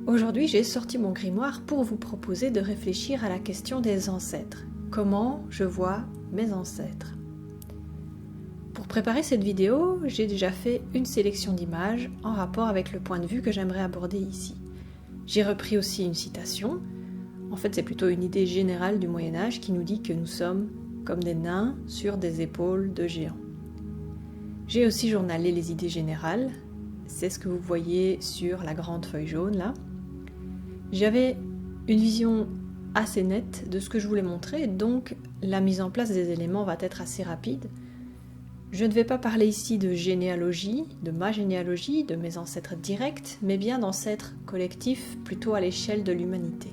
Aujourd'hui, j'ai sorti mon grimoire pour vous proposer de réfléchir à la question des ancêtres. Comment je vois mes ancêtres? Pour préparer cette vidéo, j'ai déjà fait une sélection d'images en rapport avec le point de vue que j'aimerais aborder ici. J'ai repris aussi une citation. En fait, c'est plutôt une idée générale du Moyen-Âge qui nous dit que nous sommes comme des nains sur des épaules de géants. J'ai aussi journalé les idées générales. C'est ce que vous voyez sur la grande feuille jaune là. J'avais une vision assez nette de ce que je voulais montrer, donc la mise en place des éléments va être assez rapide. Je ne vais pas parler ici de généalogie, de ma généalogie, de mes ancêtres directs, mais bien d'ancêtres collectifs plutôt à l'échelle de l'humanité.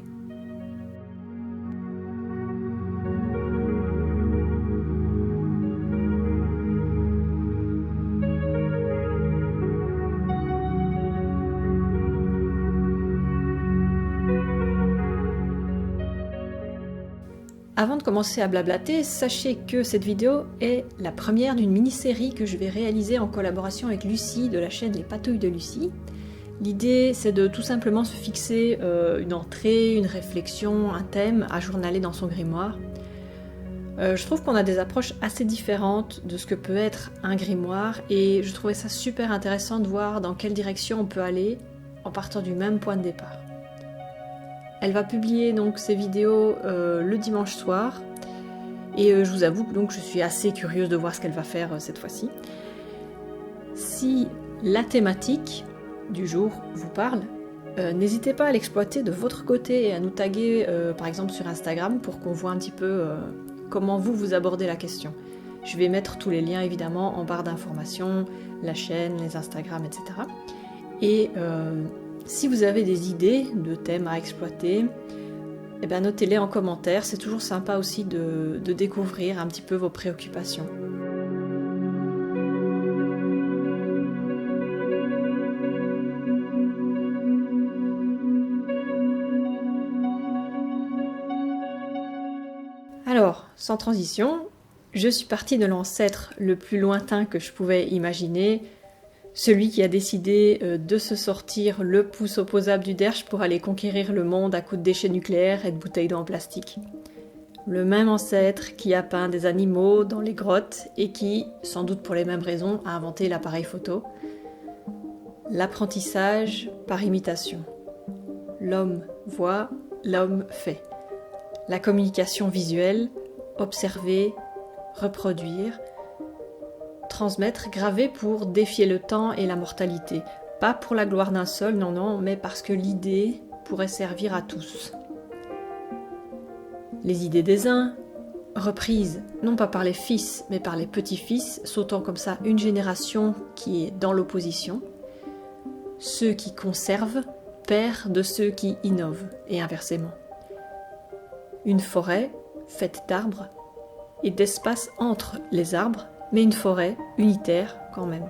Avant de commencer à blablater, sachez que cette vidéo est la première d'une mini-série que je vais réaliser en collaboration avec Lucie de la chaîne Les Patouilles de Lucie. L'idée, c'est de tout simplement se fixer une entrée, une réflexion, un thème à journaler dans son grimoire. Je trouve qu'on a des approches assez différentes de ce que peut être un grimoire et je trouvais ça super intéressant de voir dans quelle direction on peut aller en partant du même point de départ. Elle va publier donc ses vidéos le dimanche soir et je vous avoue que donc je suis assez curieuse de voir ce qu'elle va faire cette fois-ci. Si la thématique du jour vous parle, n'hésitez pas à l'exploiter de votre côté et à nous taguer par exemple sur Instagram pour qu'on voit un petit peu comment vous abordez la question. Je vais mettre tous les liens évidemment en barre d'informations, la chaîne, les Instagram, etc. Et si vous avez des idées de thèmes à exploiter, eh bien notez-les en commentaire, c'est toujours sympa aussi de découvrir un petit peu vos préoccupations. Alors, sans transition, je suis partie de l'ancêtre le plus lointain que je pouvais imaginer, celui qui a décidé de se sortir le pouce opposable du derche pour aller conquérir le monde à coups de déchets nucléaires et de bouteilles d'eau en plastique. Le même ancêtre qui a peint des animaux dans les grottes et qui, sans doute pour les mêmes raisons, a inventé l'appareil photo. L'apprentissage par imitation. L'homme voit, l'homme fait. La communication visuelle, observer, reproduire, transmettre, graver pour défier le temps et la mortalité. Pas pour la gloire d'un seul, non, mais parce que l'idée pourrait servir à tous. Les idées des uns, reprises, non pas par les fils, mais par les petits-fils, sautant comme ça une génération qui est dans l'opposition. Ceux qui conservent perdent de ceux qui innovent, et inversement. Une forêt faite d'arbres et d'espace entre les arbres, mais une forêt unitaire quand même.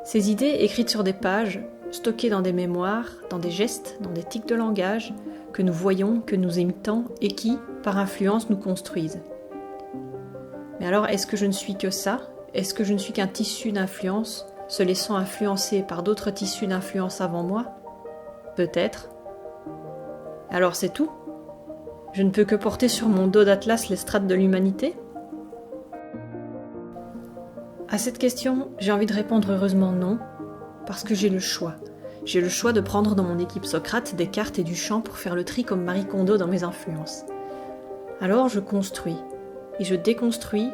Ces idées écrites sur des pages, stockées dans des mémoires, dans des gestes, dans des tics de langage, que nous voyons, que nous imitons et qui, par influence, nous construisent. Mais alors, est-ce que je ne suis que ça? Est-ce que je ne suis qu'un tissu d'influence, se laissant influencer par d'autres tissus d'influence avant moi? Peut-être. Alors c'est tout? Je ne peux que porter sur mon dos d'atlas les strates de l'humanité? À cette question, j'ai envie de répondre heureusement non, parce que j'ai le choix. J'ai le choix de prendre dans mon équipe Socrate, Descartes et Duchamp pour faire le tri comme Marie Kondo dans mes influences. Alors je construis, et je déconstruis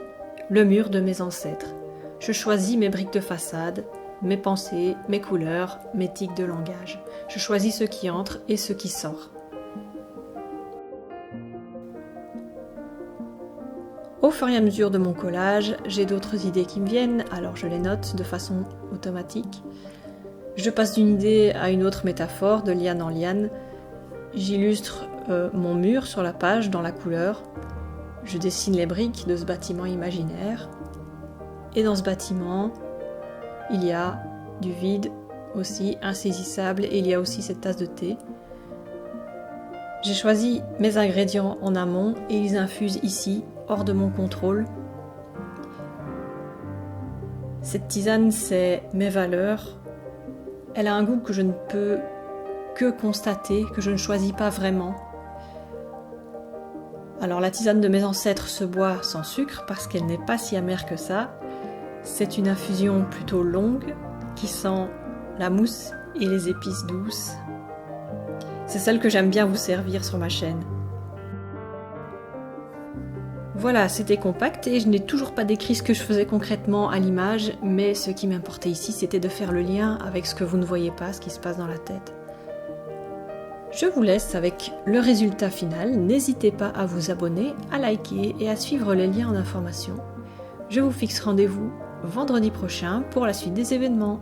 le mur de mes ancêtres. Je choisis mes briques de façade, mes pensées, mes couleurs, mes tics de langage. Je choisis ce qui entre et ce qui sort. Au fur et à mesure de mon collage, j'ai d'autres idées qui me viennent, alors je les note de façon automatique. Je passe d'une idée à une autre métaphore, de liane en liane. J'illustre mon mur sur la page dans la couleur. Je dessine les briques de ce bâtiment imaginaire. Et dans ce bâtiment, il y a du vide aussi, insaisissable, et il y a aussi cette tasse de thé. J'ai choisi mes ingrédients en amont et ils infusent ici, hors de mon contrôle. Cette tisane, c'est mes valeurs, Elle a un goût que je ne peux que constater, que je ne choisis pas vraiment. Alors la tisane de mes ancêtres se boit sans sucre parce qu'elle n'est pas si amère que ça. C'est une infusion plutôt longue qui sent la mousse et les épices douces. C'est celle que j'aime bien vous servir sur ma chaîne. Voilà, c'était compact et je n'ai toujours pas décrit ce que je faisais concrètement à l'image, mais ce qui m'importait ici, c'était de faire le lien avec ce que vous ne voyez pas, ce qui se passe dans la tête. Je vous laisse avec le résultat final. N'hésitez pas à vous abonner, à liker et à suivre les liens en information. Je vous fixe rendez-vous vendredi prochain pour la suite des événements.